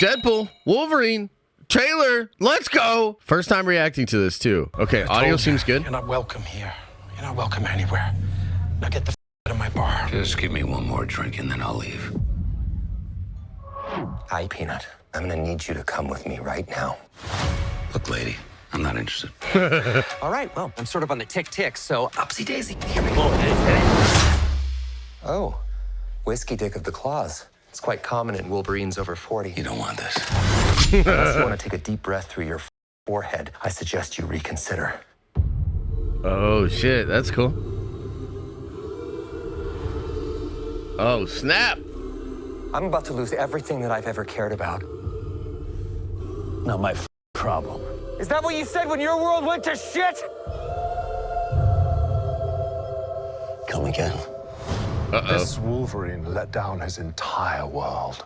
Deadpool, Wolverine, trailer, let's go. First time reacting to this too. Okay, audio seems good. You're not welcome here. You're not welcome anywhere. Now get the out of my bar. Just give me one more drink and then I'll leave. Hi, Peanut. I'm gonna need you to come with me right now. Look, lady, I'm not interested. All right, well, I'm sort of on the tick-tick, so upsy daisy. Here we go. Oh, whiskey dick of the claws. It's quite common in Wolverines over 40. You don't want this. Unless you want to take a deep breath through your forehead, I suggest you reconsider. Oh shit, that's cool. Oh snap. I'm about to lose everything that I've ever cared about. Not my problem. Is that what you said when your world went to shit? Come again. Uh-oh. This Wolverine let down his entire world.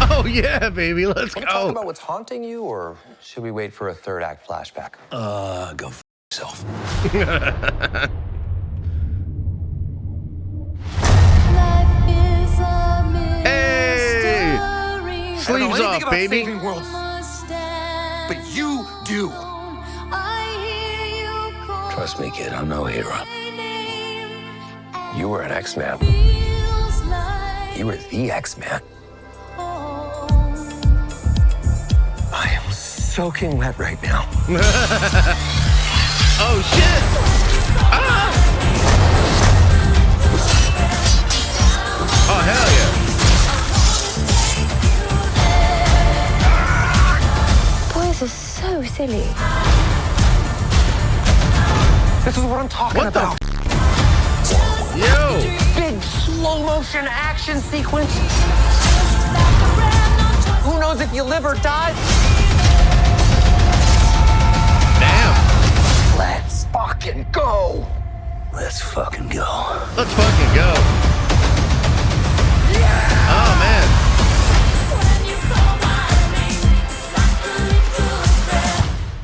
Oh yeah, baby, let's Want to talk go. about what's haunting you, or should we wait for a third act flashback? Go f yourself. Hey, sleeves off, baby. Worlds, but you do. Trust me, kid, I'm no hero. You were an X-Man. You were the X-Man. I am soaking wet right now. Oh shit. Ah! Oh hell yeah. Boys are so silly. This is what I'm talking What the about. Yo. Big slow motion action sequence. Who knows if you live or die? Damn. Let's fucking go. Let's fucking go. Let's fucking go. Oh man.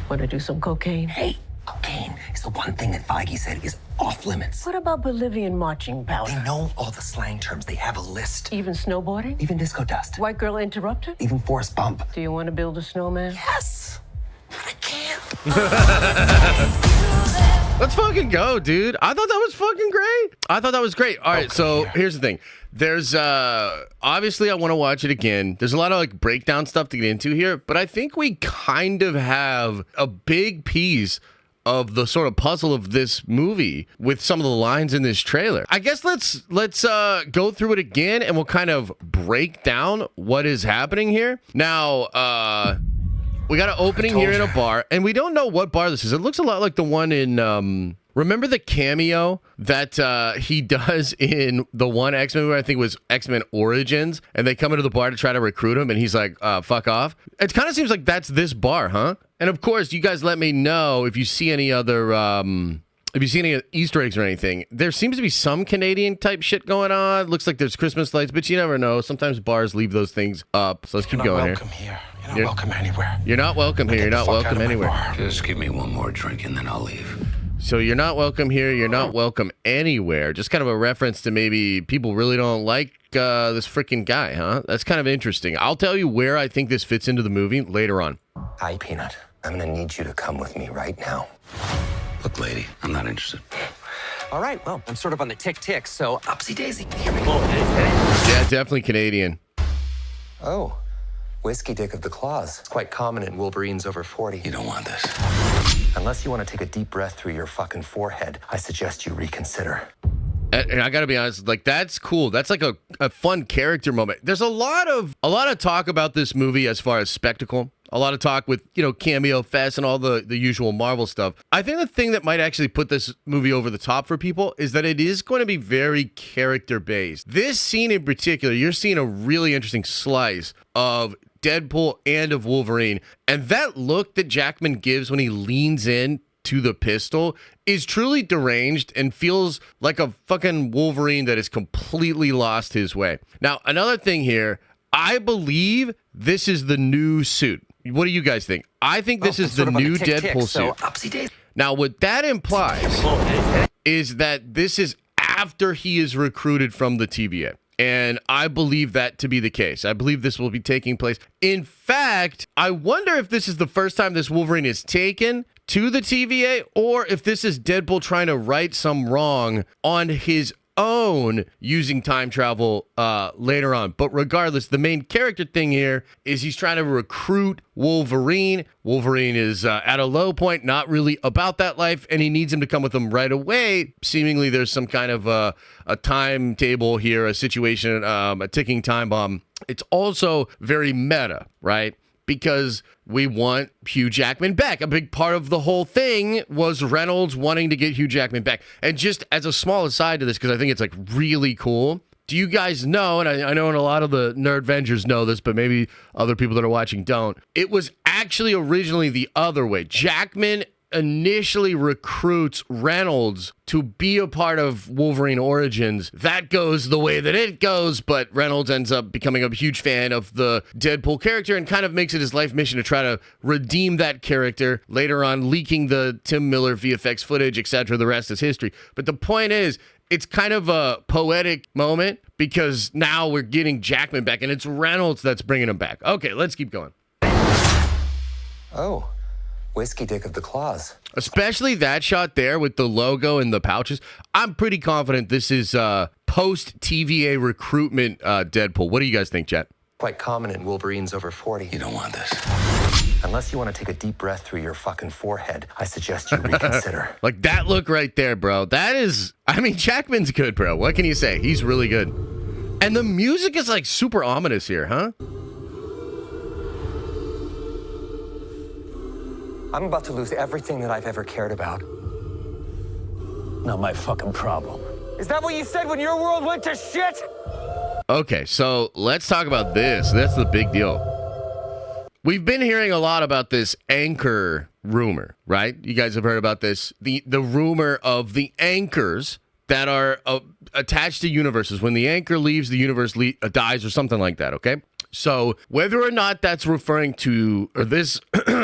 Want to do some cocaine? Hey, cocaine is the one thing that Feige said is off limits. What about Bolivian marching They powder? know all the slang terms. They have a list. Even snowboarding? Even disco dust. White girl interrupted? Even Forrest Bump. Do you want to build a snowman? Yes. But I can't. Let's fucking go, dude. I thought that was fucking great. I thought that was great. All right, so here's the thing. There's obviously I want to watch it again. There's a lot of like breakdown stuff to get into here, but I think we kind of have a big piece of the sort of puzzle of this movie with some of the lines in this trailer. I guess let's go through it again and we'll kind of break down what is happening here. Now, we got an opening here in a bar, and we don't know what bar this is. It looks a lot like the one in, remember the cameo that he does in the one X-Men movie, I think it was X-Men Origins, and they come into the bar to try to recruit him, and he's like, fuck off. It kind of seems like that's this bar, huh? And of course, you guys let me know if you see any other, if you see any Easter eggs or anything. There seems to be some Canadian type shit going on. Looks like there's Christmas lights, but you never know. Sometimes bars leave those things up. So let's keep going here. Welcome here. You're not welcome anywhere. You're not welcome here. You're not welcome anywhere. Just give me one more drink and then I'll leave. So you're not welcome here. You're not welcome anywhere. Just kind of a reference to maybe people really don't like this freaking guy, huh? That's kind of interesting. I'll tell you where I think this fits into the movie later on. Hi, Peanut. I'm gonna need you to come with me right now. Look, lady, I'm not interested. All right, well, I'm sort of on the tick-tick, so upsy daisy. Here we go. Yeah, definitely Canadian. Oh, whiskey dick of the claws. It's quite common in Wolverines over 40. You don't want this. Unless you want to take a deep breath through your fucking forehead, I suggest you reconsider. And I gotta be honest, like that's cool. That's like a fun character moment. There's a lot of talk about this movie as far as spectacle. A lot of talk with, you know, Cameo Fest and all the usual Marvel stuff. I think the thing that might actually put this movie over the top for people is that it is going to be very character-based. This scene in particular, you're seeing a really interesting slice of Deadpool and of Wolverine. And that look that Jackman gives when he leans in to the pistol is truly deranged and feels like a fucking Wolverine that has completely lost his way. Now, another thing here, I believe this is the new suit. What do you guys think? I think this is the new Deadpool suit. Now, what that implies is that this is after he is recruited from the TVA. And I believe that to be the case. I believe this will be taking place. In fact, I wonder if this is the first time this Wolverine is taken to the TVA, or if this is Deadpool trying to right some wrong on his own using time travel later on. But regardless, the main character thing here is he's trying to recruit Wolverine. Wolverine is at a low point, not really about that life, and he needs him to come with him right away. Seemingly there's some kind of a timetable here, a situation, a ticking time bomb. It's also very meta, right? Because we want Hugh Jackman back. A big part of the whole thing was Reynolds wanting to get Hugh Jackman back. And just as a small aside to this, because I think it's like really cool, do you guys know, and I know a lot of the Nerdvengers know this, but maybe other people that are watching don't, it was actually originally the other way. Jackman initially recruits Reynolds to be a part of Wolverine Origins. That goes the way that it goes, but Reynolds ends up becoming a huge fan of the Deadpool character and kind of makes it his life mission to try to redeem that character, later on leaking the Tim Miller VFX footage, etc. The rest is history. But the point is, it's kind of a poetic moment because now we're getting Jackman back and it's Reynolds that's bringing him back. Okay, let's keep going. Oh, whiskey dick of the claws. Especially that shot there with the logo and the pouches. I'm pretty confident this is post-TVA recruitment Deadpool. What do you guys think, Chet? Quite common in Wolverines over 40. You don't want this. Unless you want to take a deep breath through your fucking forehead, I suggest you reconsider. Like that look right there, bro. That is, I mean, Jackman's good, bro. What can you say? He's really good. And the music is like super ominous here, huh? I'm about to lose everything that I've ever cared about. Not my fucking problem. Is that what you said when your world went to shit? Okay, so let's talk about this. That's the big deal. We've been hearing a lot about this anchor rumor, right? You guys have heard about this. The rumor of the anchors that are attached to universes. When the anchor leaves, the universe dies or something like that, okay? So whether or not that's referring to, or this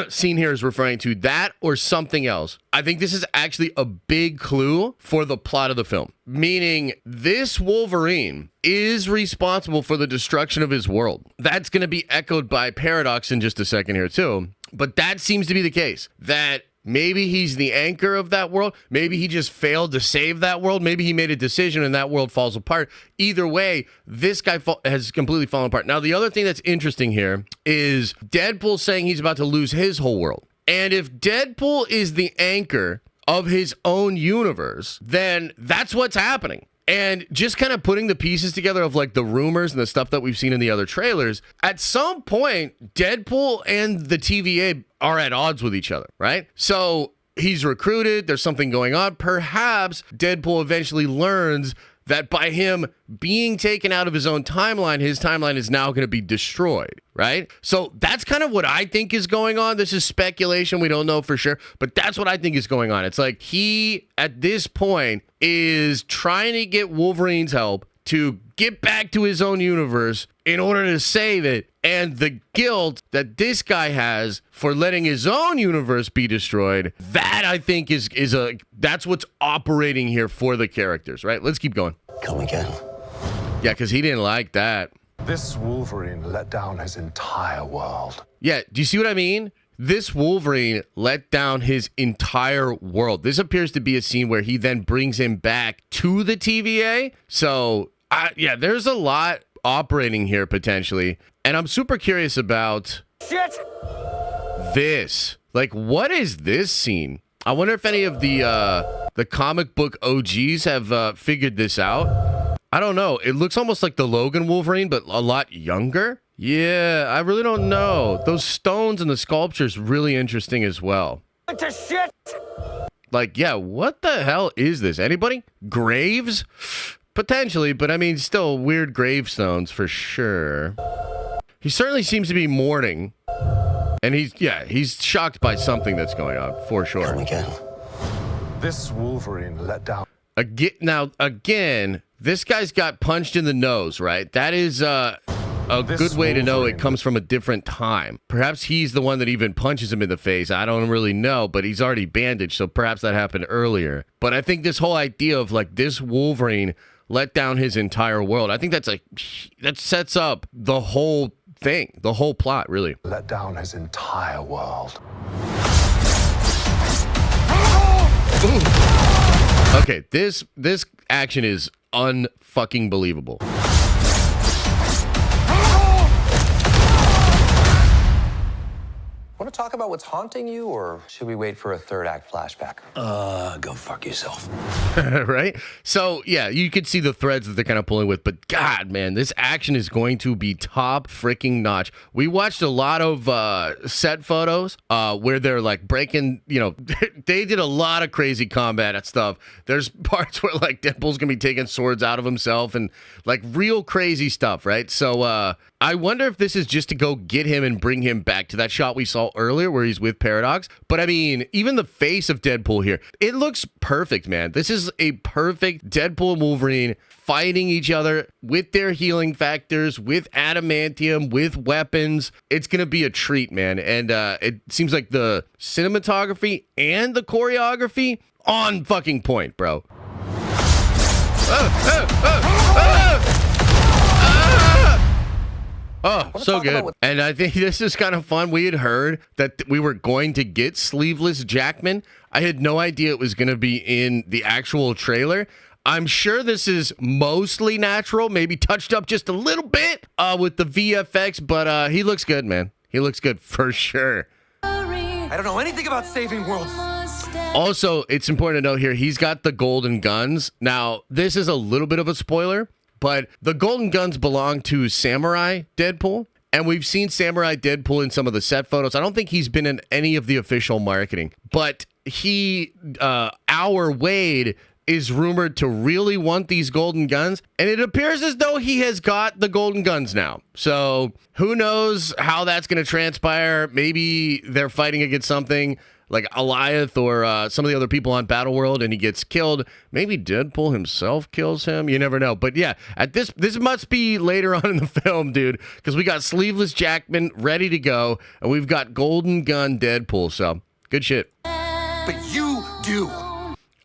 scene here is referring to that or something else, I think this is actually a big clue for the plot of the film. Meaning this Wolverine is responsible for the destruction of his world. That's going to be echoed by Paradox in just a second here too. But that seems to be the case. That maybe he's the anchor of that world. Maybe he just failed to save that world. Maybe he made a decision and that world falls apart. Either way, this guy has completely fallen apart. Now, the other thing that's interesting here is Deadpool saying he's about to lose his whole world. And if Deadpool is the anchor of his own universe, then that's what's happening. And just kind of putting the pieces together of like the rumors and the stuff that we've seen in the other trailers, at some point, Deadpool and the TVA are at odds with each other, right? So he's recruited, there's something going on. Perhaps Deadpool eventually learns that by him being taken out of his own timeline, his timeline is now going to be destroyed, right? So that's kind of what I think is going on. This is speculation. We don't know for sure, but that's what I think is going on. It's like he, at this point, is trying to get Wolverine's help to get back to his own universe in order to save it. And the guilt that this guy has for letting his own universe be destroyed, that I think is that's what's operating here for the characters, right? Let's keep going. Come again. Yeah, because he didn't like that. This Wolverine let down his entire world. Yeah, do you see what I mean? This Wolverine let down his entire world. This appears to be a scene where he then brings him back to the TVA. So, yeah, there's a lot operating here potentially. And I'm super curious about this. Like, what is this scene? I wonder if any of the comic book OGs have figured this out. I don't know. It looks almost like the Logan Wolverine, but a lot younger. Yeah, I really don't know. Those stones and the sculpture's really interesting as well. Like, yeah, what the hell is this? Anybody? Graves? Potentially, but I mean, still weird gravestones for sure. He certainly seems to be mourning. And he's shocked by something that's going on, for sure. Come again. This Wolverine let down. Again, this guy's got punched in the nose, right? That is a good way to know it comes from a different time. Perhaps he's the one that even punches him in the face. I don't really know, but he's already bandaged, so perhaps that happened earlier. But I think this whole idea of like this Wolverine let down his entire world, I think that sets up the whole thing, the whole plot, really. Let down his entire world. Okay, this action is unfucking believable. Want to talk about what's haunting you, or should we wait for a third act flashback? Go fuck yourself. Right? So, yeah, you could see the threads that they're kind of pulling with, but God, man, this action is going to be top freaking notch. We watched a lot of set photos where they're like breaking, you know, they did a lot of crazy combat stuff. There's parts where like Deadpool's gonna be taking swords out of himself and like real crazy stuff, right? So, I wonder if this is just to go get him and bring him back to that shot we saw earlier where he's with Paradox. But I mean, even the face of Deadpool here, it looks perfect, man. This is a perfect Deadpool and Wolverine fighting each other with their healing factors, with adamantium, with weapons. It's going to be a treat, man. And it seems like the cinematography and the choreography on fucking point, bro. Oh, so good. And I think this is kind of fun. We had heard that we were going to get sleeveless Jackman. I had no idea it was going to be in the actual trailer. I'm sure this is mostly natural, maybe touched up just a little bit with the VFX, but he looks good, man. He looks good for sure. I don't know anything about saving worlds. Also, it's important to note here, he's got the golden guns. Now, this is a little bit of a spoiler, but the golden guns belong to Samurai Deadpool, and we've seen Samurai Deadpool in some of the set photos. I don't think he's been in any of the official marketing, but our Wade is rumored to really want these golden guns, and it appears as though he has got the golden guns now. So who knows how that's going to transpire? Maybe they're fighting against something like Goliath or some of the other people on Battleworld, and he gets killed. Maybe Deadpool himself kills him. You never know. But yeah, at this must be later on in the film, dude, because we got sleeveless Jackman ready to go, and we've got golden gun Deadpool. So good shit. But you do.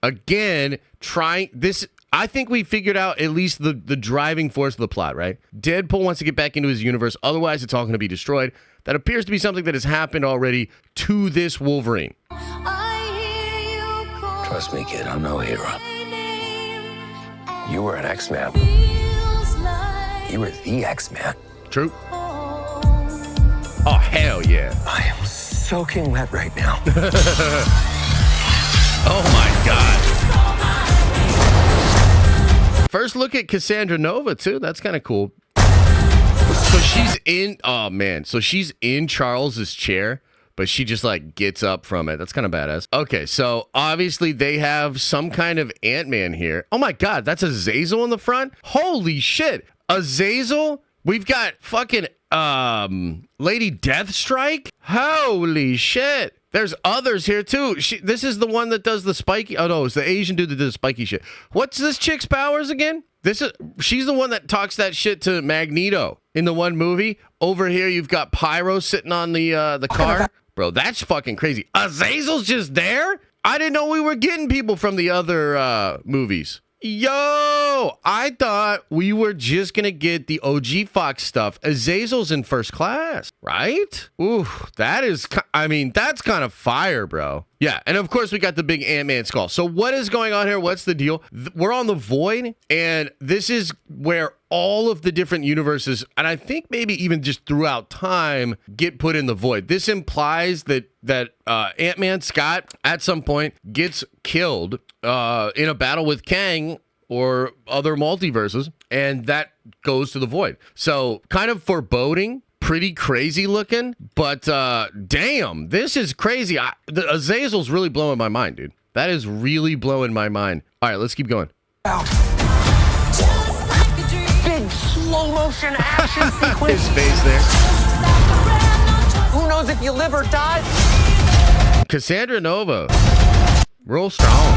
Again, trying this. I think we figured out at least the driving force of the plot, right? Deadpool wants to get back into his universe. Otherwise, it's all going to be destroyed. That appears to be something that has happened already to this Wolverine. Trust me, kid, I'm no hero. You were an X-Man. You were the X-Man. True. Oh, hell yeah. I am soaking wet right now. Oh, my God. First look at Cassandra Nova, too. That's kind of cool. So she's in, oh man, so she's in Charles's chair, but she just like gets up from it. That's kind of badass. Okay, so obviously they have some kind of Ant-Man here. Oh my God, that's Azazel in the front? Holy shit. Azazel? We've got fucking Lady Deathstrike? Holy shit. There's others here too. This is the one that does the spiky, oh no, it's the Asian dude that does the spiky shit. What's this chick's powers again? She's the one that talks that shit to Magneto in the one movie. Over here, you've got Pyro sitting on the car. Bro, that's fucking crazy. Azazel's just there? I didn't know we were getting people from the other movies. Yo, I thought we were just going to get the OG Fox stuff. Azazel's in first class, right? Ooh, that's kind of fire, bro. Yeah, and of course we got the big Ant-Man skull. So what is going on here? What's the deal? We're on the Void, and this is where all of the different universes, and I think maybe even just throughout time, get put in the Void. This implies that Ant-Man Scott at some point gets killed in a battle with Kang or other multiverses, and that goes to the Void. So kind of foreboding. Pretty crazy looking, but damn, this is crazy. The Azazel's really blowing my mind, dude. That is really blowing my mind. All right, let's keep going. Big slow motion action sequence. His face there. Who knows if you live or die? Cassandra Nova, real strong.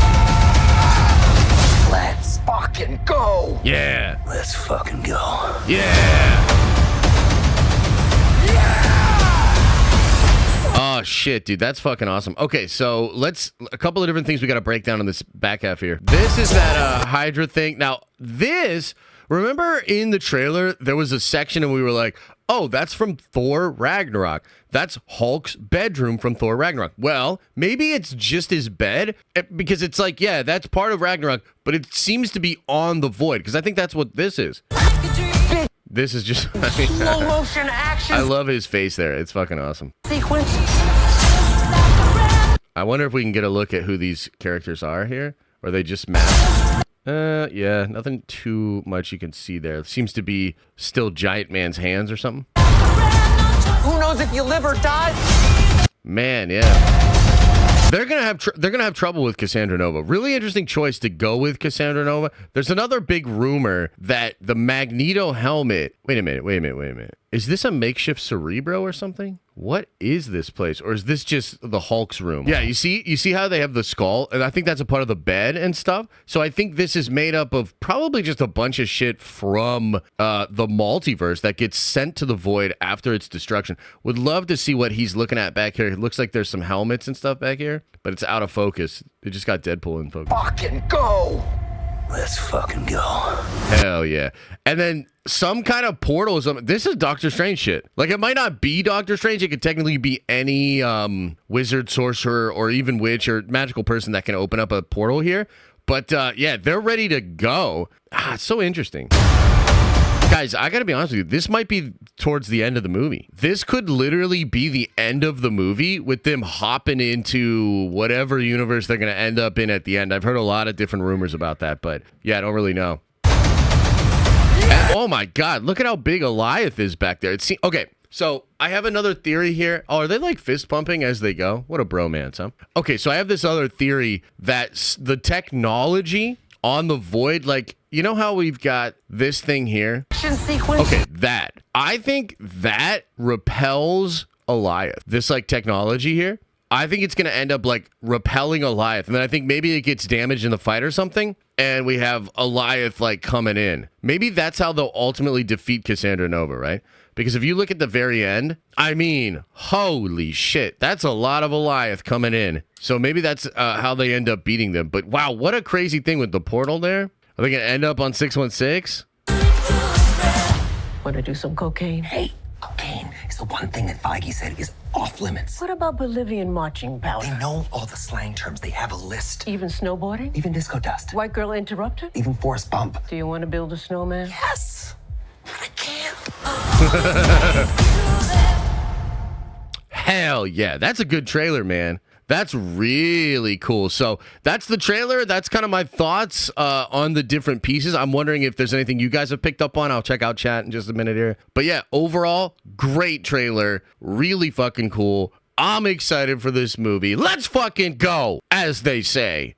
Let's fucking go. Yeah. Let's fucking go. Yeah. shit, dude. That's fucking awesome. Okay, so a couple of different things we got to break down in this back half here. This is that Hydra thing. Now, remember in the trailer, there was a section and we were like, oh, that's from Thor Ragnarok. That's Hulk's bedroom from Thor Ragnarok. Well, maybe it's just his bed because it's like, yeah, that's part of Ragnarok, but it seems to be on the Void because I think that's what this is. This is just Slow motion action I love his face there. It's fucking awesome. sequence. I wonder if we can get a look at who these characters are here. Or are they just maps? Yeah, nothing too much you can see there. It seems to be still Giant Man's hands or something. Who knows if you live or die? Man, yeah. They're gonna have trouble with Cassandra Nova. Really interesting choice to go with Cassandra Nova. There's another big rumor that the Magneto helmet. Wait a minute. Is this a makeshift Cerebro or something? What is this place? Or is this just the Hulk's room? Yeah, you see how they have the skull? And I think that's a part of the bed and stuff. So I think this is made up of probably just a bunch of shit from the multiverse that gets sent to the Void after its destruction. Would love to see what he's looking at back here. It looks like there's some helmets and stuff back here, but it's out of focus. It just got Deadpool in focus. Fucking go! Let's fucking go. Hell yeah. And then some kind of portal or something. This is Doctor Strange shit. Like, it might not be Doctor Strange. It could technically be any wizard, sorcerer, or even witch or magical person that can open up a portal here. But yeah, they're ready to go. It's so interesting. Guys, I gotta be honest with you. This might be towards the end of the movie. This could literally be the end of the movie with them hopping into whatever universe they're gonna end up in at the end. I've heard a lot of different rumors about that, but yeah, I don't really know. And, oh my God, look at how big Goliath is back there. Okay, so I have another theory here. Oh, are they like fist pumping as they go? What a bromance, huh? Okay, so I have this other theory that the technology on the Void, like, you know how we've got this thing here? Sequence. Okay, that. I think that repels Goliath. This, like, technology here. I think it's going to end up, like, repelling Goliath. And then I think maybe it gets damaged in the fight or something. And we have Goliath, like, coming in. Maybe that's how they'll ultimately defeat Cassandra Nova, right? Because if you look at the very end, I mean, holy shit, that's a lot of Goliath coming in. So maybe that's how they end up beating them. But wow, what a crazy thing with the portal there. Are they going to end up on 616? Want to do some cocaine? Hey, cocaine is the one thing that Feige said is off limits. What about Bolivian marching They powder? know all the slang terms. They have a list. Even snowboarding? Even disco dust. White girl interrupted? Even Forrest Bump. Do you want to build a snowman? Yes! But I can't. Hell yeah, that's a good trailer, man. That's really cool. So that's the trailer. That's kind of my thoughts on the different pieces. I'm wondering if there's anything you guys have picked up on. I'll check out chat in just a minute here. But yeah, overall, great trailer. Really fucking cool. I'm excited for this movie. Let's fucking go, as they say.